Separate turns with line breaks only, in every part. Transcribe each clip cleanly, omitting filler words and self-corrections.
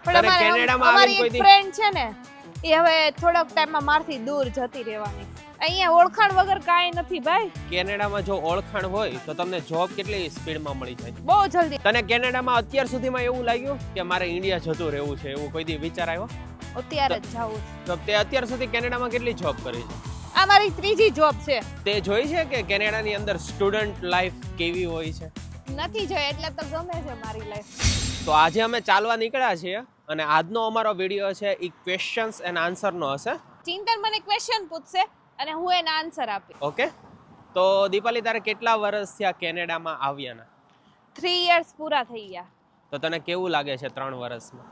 પણ
કેનેડામાં
અમારી
આવીને
એક
કોઈ
ફ્રેન્ડ છે ને એ હવે થોડોક ટાઈમમાં મારથી દૂર જતી રહેવાની. અહીંયા ઓળખાણ વગર કાંઈ નથી ભાઈ.
કેનેડામાં જો ઓળખાણ હોય તો તમને જોબ કેટલી સ્પીડમાં મળી જાય?
બહુ જલ્દી.
તને કેનેડામાં અત્યાર સુધીમાં એવું લાગ્યું કે મારે ઇન્ડિયા જતું રહેવું છે, એવું કોઈ દી વિચાર આવ્યો?
અત્યારે જ જાવું છે.
તો તે અત્યાર સુધી કેનેડામાં કેટલી જોબ કરી છે?
આ મારી ત્રીજી જોબ છે.
તે જોઈ છે કે કેનેડાની અંદર સ્ટુડન્ટ લાઈફ કેવી હોય છે?
નથી જોઈ એટલે તો ગમે છે મારી લાઈફ.
તો આજે અમે ચાલવા નીકળ્યા છીએ અને આજનો અમારો વિડીયો છે એ ક્વેશ્ચન્સ એન્ડ આન્સરનો હશે.
ચિંતન મને ક્વેશ્ચન પૂછશે અને હું એના આન્સર આપીશ.
ઓકે, તો દીપાલી તારે કેટલા વર્ષ થયા કેનેડામાં આવ્યાના?
3 years પૂરા થઈ ગયા.
તો તને કેવું લાગે છે 3 વર્ષમાં?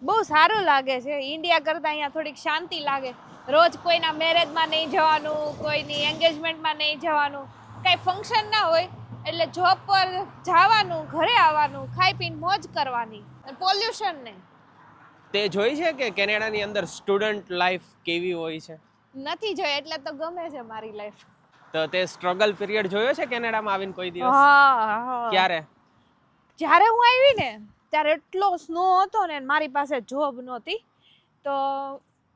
બહુ સારું લાગે છે. ઇન્ડિયા કરતાં અહીંયા થોડીક શાંતિ લાગે. રોજ કોઈના મેરેજમાં નહીં જવાનું, કોઈની એન્ગેજમેન્ટમાં નહીં જવાનું, કાંઈ ફંક્શન ના હોય એટલે જોબ પર જવાનું, ઘરે આવવાનું, ખાઈ પીને મોજ કરવાની, પોલ્યુશન નહીં.
તે જોઈ છે કે કેનેડાની અંદર સ્ટુડન્ટ લાઈફ કેવી હોય છે?
નથી જોઈ એટલે તો ગમે છે મારી લાઈફ.
તો તે સ્ટ્રગલ પીરિયડ જોયો છે કેનેડામાં આવીને કોઈ દિવસ?
હા.
ક્યારે?
જ્યારે હું આવી ને ત્યારે એટલો સ્નો હતો ને મારી પાસે જોબ નહોતી, તો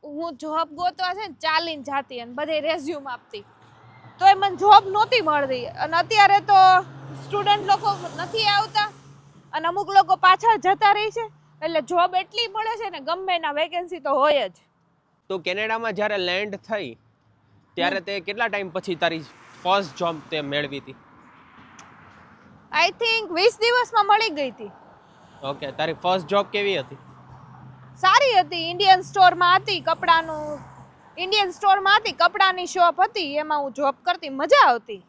હું જોબ ગોતવા છે ને ચાલીને જાતી અને બધે રેઝ્યુમ આપતી, તો એ મને જોબ નહોતી મળતી. અને અત્યારે તો સ્ટુડન્ટ લોકો નથી આવતા અને અમુક લોકો પાછળ જતા રહી છે એટલે જોબ એટલી મળે છે ને ગમે એના વેકેન્સી તો હોય જ.
તો કેનેડામાં જ્યારે લેન્ડ થઈ ત્યારે તે કેટલા ટાઈમ પછી તારી ફર્સ્ટ જોબ તે મેળવી હતી?
આઈ થિંક 20 દિવસમાં મળી ગઈ હતી.
ઓકે, તારી ફર્સ્ટ જોબ કેવી હતી?
સારી હતી. ઇન્ડિયન સ્ટોરમાં હતી, કપડાની શોપ હતી, એમાં હું જોબ કરતી, મજા આવતી.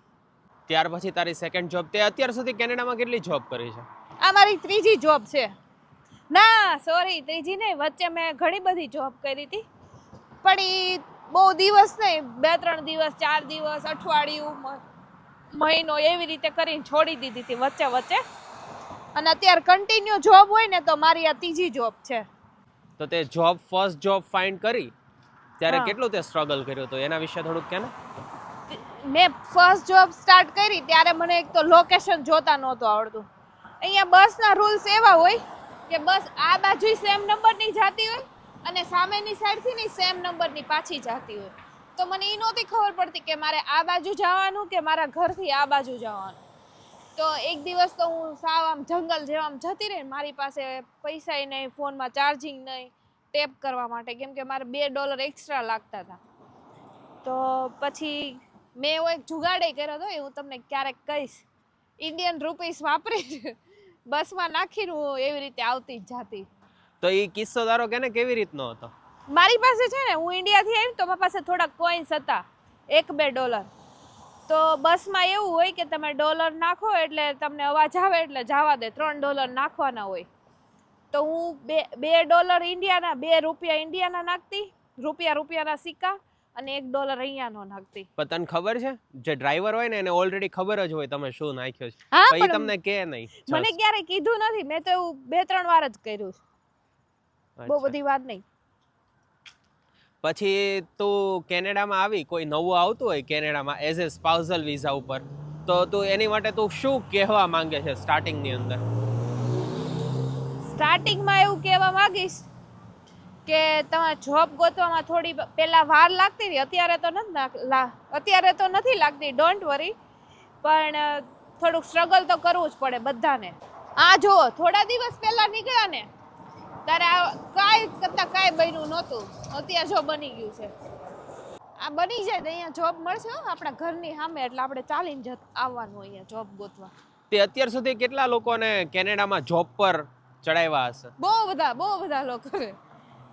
ત્યાર પછી તારી સેકન્ડ જોબ, તે અત્યાર સુધી કેનેડામાં કેટલી જોબ કરી છે?
આ મારી ત્રીજી જોબ છે. ના સોરી, ત્રીજી નહીં, વચ્ચે મેં ઘણી બધી જોબ કરી હતી પણ એ બહુ દિવસ નહીં, 2-3 દિવસ, 4 દિવસ, અઠવાડિયું, મહિનો એવી રીતે કરીને છોડી દીધી હતી વચ્ચે વચ્ચે. અને અત્યારે કન્ટિન્યુ જોબ હોય ને તો મારી આ ત્રીજી જોબ છે.
તો તે જોબ ફર્સ્ટ જોબ ફાઇન્ડ કરી ત્યારે
હા.
કેટલું તે સ્ટ્રગલ કર્યું હતું એના વિશે થોડુંક કહે ને.
મેં ફર્સ્ટ જોબ સ્ટાર્ટ કરી ત્યારે મને એક તો લોકેશન જોતા નહોતું આવડતું. અહીંયા બસના રૂલ્સ એવા હોય કે બસ આ બાજુ સેમ નંબરની જાતી હોય અને સામેની સાઈડથી ની સેમ નંબરની પાછી જાતી હોય. તો મને એ નહોતી ખબર પડતી કે મારે આ બાજુ જવાનું કે મારા ઘરથી આ બાજુ જવાનું. તો એક દિવસ તો હું સાવ આમ જંગલ જેવા આમ જતી રહી, મારી પાસે પૈસા નહીં, ફોનમાં ચાર્જિંગ નહીં ટેપ કરવા માટે, કેમ કે મારે $2 એક્સ્ટ્રા લાગતા હતા. તો પછી મેં એવો એક જુગાડે કર્યો હતો, એ હું તમને ક્યારેક કહીશ. ઇન્ડિયન રૂપીસ વાપરી બસમાં નાખીને હું એવી રીતે આવતી જ જાતી.
તો એ કિસ્સો તારો કે ને કેવી રીતનો હતો?
મારી પાસે છે ને, હું ઇન્ડિયાથી આવી તો મારી પાસે થોડાક કોઈન્સ હતા, $1-2. તો બસમાં એવું હોય કે તમે ડોલર નાખો એટલે તમને અવાજ આવે એટલે જવા દે, $3 નાખવાના હોય. તો હું $2 ઇન્ડિયાના, ₹2 ઇન્ડિયાના નાખતી, રૂપિયાના સિક્કા, અને $1 અહીંયાનો નાખતી.
પણ તને ખબર છે જે ડ્રાઈવર હોય ને એને ઓલરેડી ખબર જ હોય તમે શું નાખ્યો છે,
હા,
પછી
પણ
તમને કે નહીં.
મને ક્યારે કીધું નથી, મેં તો એવું 2-3 વાર જ કર્યું છે, બહુ
અચ્છા.
બધી વાર નહીં.
પછી તું કેનેડામાં આવી, કોઈ નવું આવતું હોય કેનેડામાં એઝ એ સ્પાઉઝલ વિઝા ઉપર, તો તું એની માટે તું શું કહેવા માંગે છે સ્ટાર્ટિંગની અંદર?
સ્ટાર્ટિંગમાં એવું કહેવા માંગીશ કે તમારે જોબ ગોતવામાં થોડી પહેલા વાર લાગતી હતી, અત્યારે તો નથી લાગતી, ડોન્ટ વરી. પણ થોડુંક સ્ટ્રગલ તો કરવું જ પડે બધાને. આ જો થોડા દિવસ પહેલા નીકળ્યા ને ત્યારે કાંઈ કરતા કાંઈ બન્યું નહોતું, અત્યારે જો બની ગયું છે. આ બની જાય તો અહીંયા જોબ મળશે આપણા ઘરની સામે, એટલે આપણે ચાલીને આવવાનું અહીંયા જોબ ગોતવા.
તે અત્યાર સુધી કેટલા લોકોને કેનેડામાં જોબ પર ચડાવ્યા હશે?
બહુ બધા લોકો.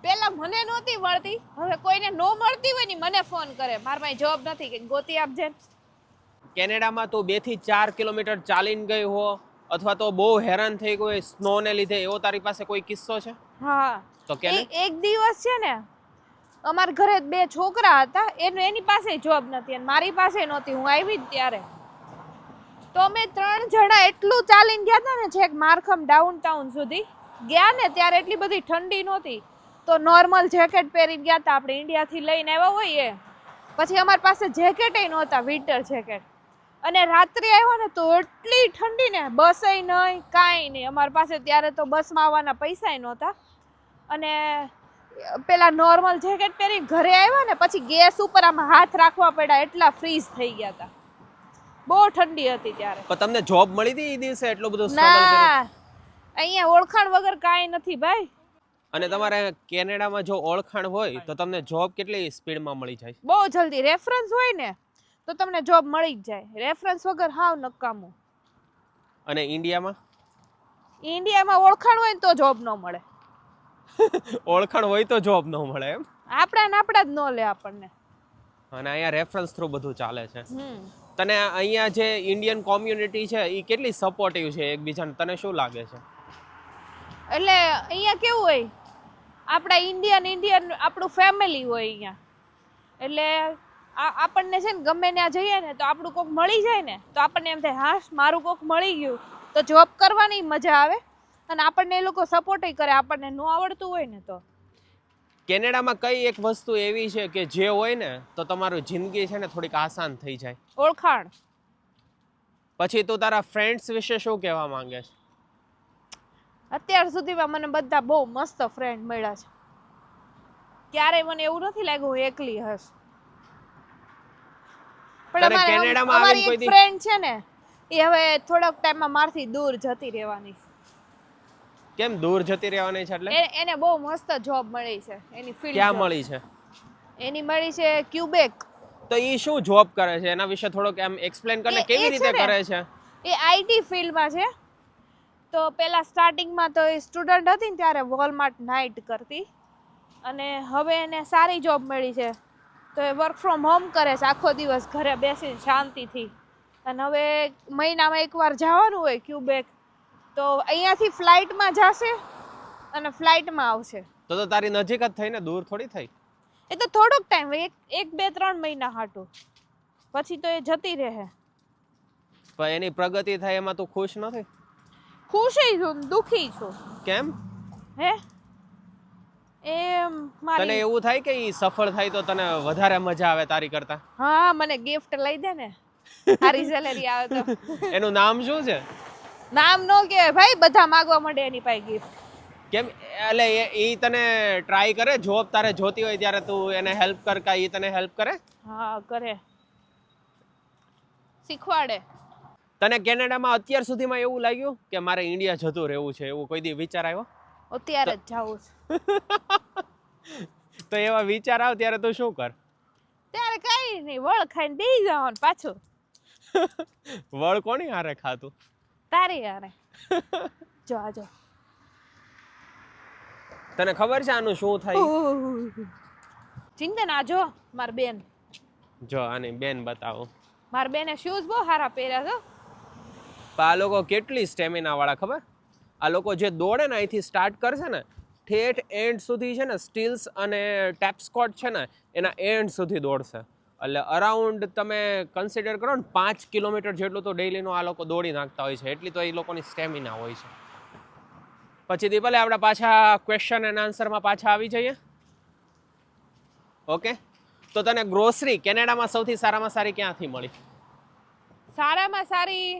પેલા મને નહોતી મળતી, હવે કોઈને નો મળતી હોય ને મને ફોન કરે, મારા પાસે જોબ નથી કે ગોતી આપજે.
કેનેડામાં તું 2 થી 4 કિલોમીટર ચાલીને ગઈ હો અથવા તો બહુ હેરાન થઈ ગઈ સ્નો ને લીધે, એવો તારી પાસે કોઈ કિસ્સો છે?
હા,
તો કે
એક દિવસ છે ને અમારા ઘરે 2 છોકરા હતા, એની પાસે જોબ નથી અને મારી પાસે નહોતી, હું આવી જ ત્યારે. તો અમે 3 જણા એટલું ચાલીને ગયા હતા ને છેક માર્ખમ ડાઉનટાઉન સુધી ગયા ને, ત્યારે એટલી બધી ઠંડી નહોતી, તો નોર્મલ જેકેટ પહેરીને ગયા હતા, આપણે ઇન્ડિયાથી લઈને આવ્યા હોય એ. પછી અમારી પાસે જેકેટય નહોતા, વિન્ટર જેકેટ. અને રાત્રે આવ્યા ને તો એટલી ઠંડી ને, બસય નહીં, કાંઈ નહીં. અમારી પાસે ત્યારે તો બસમાં આવવાના પૈસાય નહોતા, અને પેલા નોર્મલ જેકેટ પહેરી ઘરે આવ્યા ને પછી ગેસ ઉપર આમાં હાથ રાખવા પડ્યા, એટલા ફ્રીઝ થઈ ગયા હતા. બહુ ઠંડી હતી ત્યારે.
પણ તમને જોબ મળી હતી એ દિવસે? એટલું બધું સ્ટ્રગલ કર્યું?
ના, અહીંયા ઓળખાણ વગર કાંઈ નથી ભાઈ.
અને તમારે કેનેડામાં જો ઓળખાણ હોય તો તમને જોબ કેટલી સ્પીડમાં મળી જાય?
બહુ જલ્દી. રેફરન્સ હોય ને તો તમને જોબ મળી જ જાય. રેફરન્સ વગર હાવ નકામું.
અને ઇન્ડિયામાં?
ઇન્ડિયામાં ઓળખાણ હોય ને તો જોબ ન મળે.
ઓળખાણ હોય તો જોબ ન મળે એમ?
આપણા જ ન લે આપણને.
અને અહીંયા રેફરન્સ થ્રુ બધું ચાલે છે. તને અહીંયા જે ઇન્ડિયન કોમ્યુનિટી છે એ કેટલી સપોર્ટિવ છે એકબીજાને, તને શું લાગે છે?
એટલે અહીંયા કેવું હોય, આપણા ઇન્ડિયન આપણું ફેમિલી હોય અહીંયા. એટલે આપણને છે ને ગમે ત્યાં જઈએ ને તો આપણું કોક મળી જાય ને તો આપણને એમ થાય હા મારું કોક મળી ગયું, તો જોબ કરવાની મજા આવે. અને આપણને એ લોકો સપોર્ટ કરે, આપણને ન આવડતું હોય ને તો.
કેનેડામાં કઈ એક વસ્તુ એવી છે કે જે હોય ને તો તમારું જિંદગી છે ને થોડીક આસાન થઈ જાય?
ઓળખાણ.
પછી તું તારા ફ્રેન્ડ્સ વિશે શું કહેવા માંગે છે?
અત્યાર સુધીમાં મને બધા બહુ મસ્ત ફ્રેન્ડ મળ્યા છે. ક્યારેય મને એવું નથી લાગ્યું હું એકલી હશ. પણ અમારી એક ફ્રેન્ડ છે ને એ હવે થોડોક ટાઈમમાં મારથી દૂર જતી રહેવાની.
કેમ દૂર જતી રહેવાની છે? એટલે
એને બહુ મસ્ત જોબ મળી છે. એની ફિલ્ડ
ક્યાં મળી છે?
એની મળી છે ક્યુબેક.
તો ઈ શું જોબ કરે છે એના વિશે થોડોક એમ એક્સપ્લેન કર ને, કેવી રીતે કરે છે?
એ આઈટી ફિલ્ડમાં છે. તો પેલા સ્ટાર્ટિંગમાં તો એ સ્ટુડન્ટ હતી ને ત્યારે વોલમાર્ટ નાઇટ કરતી, અને હવે એને સારી જોબ મળી છે. તો એ વર્ક ફ્રોમ હોમ કરે છે, આખો દિવસ ઘરે બેસીને શાંતિથી. અને હવે મહિનામાં એકવાર જવાનું હોય ક્યુબેક, તો અહીંયાથી ફ્લાઇટમાં જશે અને ફ્લાઇટમાં આવશે.
તો તારી નજીક જ થઈ ને, દૂર થોડી થઈ?
એ તો થોડોક ટાઈમ, 1-2-3 મહિના હાટું, પછી તો એ જતી રહે.
પણ એની પ્રગતિ થાય એમાં તું ખુશ નથી?
ખુશ છું, દુખી છું.
કેમ?
હે એ મારી
તને એવું થાય કે ઈ સફળ થાય તો તને વધારે મજા આવે તારી કરતા?
હા, મને ગિફ્ટ લઈ દે ને, સારી સેલેરી આવે તો.
એનું નામ શું છે?
નામ નો કહેવાય ભાઈ, બધા માંગવા માંડે એની પાસે ગિફ્ટ.
કેમ? એટલે એ તને ટ્રાય કરે? જોબ તારે જોતી હોય ત્યારે તું એને હેલ્પ કર કે ઈ તને હેલ્પ કરે?
હા કરે, શીખવાડે.
તને કેનેડામાં અત્યાર સુધીમાં એવું લાગ્યું કે મારે ઇન્ડિયા જતું રહેવું છે, એવું કોઈ દી વિચાર આવ્યો?
અત્યારે જ જાવું છે.
તો એવા વિચાર આવે ત્યારે તું શું કર?
ત્યારે કઈ નહીં, વળ ખાઈને બેસી જવાનું પાછું.
વળ કોની હારે ખાતું?
તારી હારે. જો આજો.
તને ખબર છે આનું શું થાય?
ચિંતન આજો, માર બેન.
જો આની બેન બતાવો.
માર બેને શૂઝ બહુ સારા પહેર્યા છે.
આ લોકો કેટલી સ્ટેમિના વાળા ખબર? આ લોકો જે દોડે ને અહીંથી સ્ટાર્ટ કરશે ને ઠેઠ એન્ડ સુધી છે ને, સ્ટીલ્સ અને ટેપ સ્કોટ છે ને એના એન્ડ સુધી દોડશે. એટલે અરાઉન્ડ તમે કન્સિડર કરો ને 5 કિલોમીટર જેટલું તો ડેઈલીનું આ લોકો દોડી નાખતા હોય છે. એટલી તો એ લોકોની સ્ટેમિના હોય છે. પછી દીપલે આપણે પાછા ક્વેશ્ચન એન્ડ આન્સરમાં પાછા આવી જઈએ. ઓકે, તો તને ગ્રોસરી કેનેડામાં સૌથી સારામાં સારી ક્યાંથી મળી?
સારામાં સારી,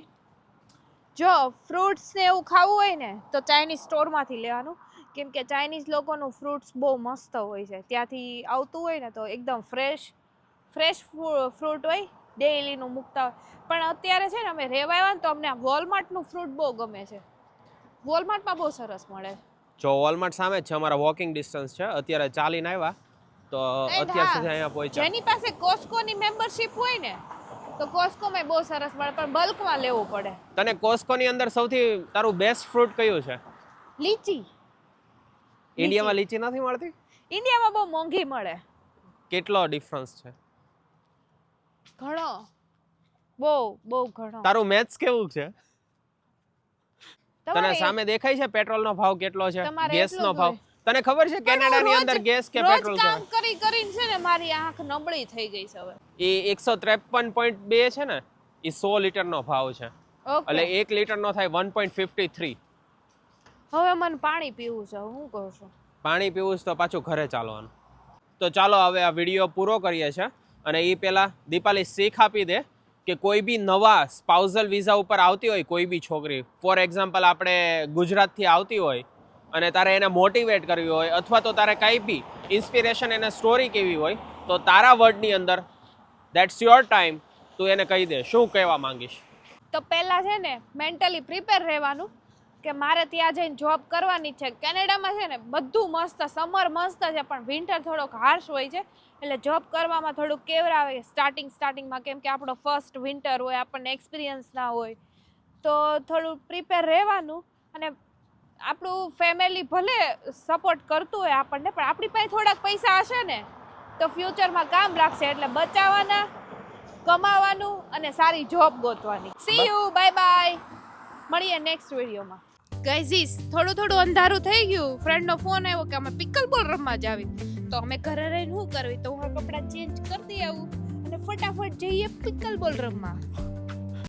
જો ફ્રૂટ્સ ને એવું ખાવું હોય ને તો ચાઇનીઝ સ્ટોરમાંથી લેવાનું, કેમ કે ચાઇનીઝ લોકોનું ફ્રૂટ્સ બહુ મસ્ત હોય છે. ત્યાંથી આવતું હોય ને તો એકદમ ફ્રેશ ફ્રૂટ હોય, ડેઈલીનું મૂકતા હોય. પણ અત્યારે છે ને અમે રહેવા આવ્યા ને તો અમને વોલમાર્ટનું ફ્રૂટ બહુ ગમે છે. વોલમાર્ટમાં બહુ સરસ મળે.
જો વોલમાર્ટ સામે જ છે, અમારા વોકિંગ ડિસ્ટન્સ છે. અત્યારે ચાલીને આવ્યા તો અત્યાર સુધી અહીંયા પહોંચ્યા.
જેની પાસે કોસ્કોની મેમ્બરશિપ હોય ને તો કોસ્કોમાં બહુ સરસ મળે, પણ બલ્કમાં લેવું પડે.
તને કોસ્કોની અંદર સૌથી તારું બેસ્ટ ફ્રૂટ કયું છે?
લીચી.
ઇન્ડિયામાં લીચી નથી મળતી?
ઇન્ડિયામાં બહુ મોંઘી મળે.
કેટલો ડિફરન્સ છે?
ઘણો, બહુ ઘણો.
તારું મેથ્સ કેવું છે? તને
તમારે
સામે દેખાય છે પેટ્રોલનો ભાવ કેટલો છે,
તમારે
ગેસનો
એટલું જ
ભાવ? તને ખબર છે કેનેડાની અંદર ગેસ કે પેટ્રોલ
રોજ કામ કરીને છે ને મારી આંખ નબળી થઈ ગઈ છે હવે.
એ 153.2 છે ને, એ 100 લીટરનો ભાવ છે. એટલે 1 લીટરનો થાય 1.53.
હવે મને પાણી પીવું છે, હું કહું છું.
પાણી પીવું છે તો પાછું ઘરે ચાલવાનું. તો ચાલો હવે આ વિડીયો પૂરો કરીએ છીએ. અને એ પહેલા દીપાલી શીખ આપી દે કે કોઈ બી નવા સ્પાઉઝલ વિઝા ઉપર આવતી હોય કોઈ બી છોકરી, ફોર એક્ઝામ્પલ આપણે ગુજરાતથી આવતી હોય અને તારે એને મોટિવેટ કરવી હોય અથવા તો તારે કાંઈ બી ઇન્સ્પિરેશન એને સ્ટોરી કેવી હોય તો તારા વર્ડની અંદર દેટ્સ યોર ટાઈમ તું એને કહી દે શું કહેવા માંગીશ.
તો પહેલાં છે ને મેન્ટલી પ્રિપેર રહેવાનું કે મારે ત્યાં જઈને જોબ કરવાની છે. કેનેડામાં છે ને બધું મસ્ત, સમર મસ્ત છે પણ વિન્ટર થોડોક હાર્શ હોય છે એટલે જોબ કરવામાં થોડુંક કેવરાવે સ્ટાર્ટિંગમાં, કેમ કે આપણો ફર્સ્ટ વિન્ટર હોય, આપણને એક્સપિરિયન્સ ના હોય, તો થોડું પ્રિપેર રહેવાનું. અને આપણું ફેમિલી ભલે સપોર્ટ કરતું હોય આપણને, પણ આપણી પાસે થોડાક પૈસા હશે ને તો ફ્યુચરમાં કામ લાગશે. એટલે બચાવવાના, કમાવાનું અને સારી જોબ ગોતવાની. સી યુ, બાય બાય, મળીએ નેક્સ્ટ વિડીયોમાં. ગાઈઝીસ, થોડું અંધારું થઈ ગયું. ફ્રેન્ડનો ફોન આવ્યો કે અમે પિકલ બોલ રમવા જાવી, તો અમે ઘરે રહીને શું કરવી, તો હું કપડાં ચેન્જ કરી દઈ આવું અને ફટાફટ જઈએ પિકલ બોલ રમવા.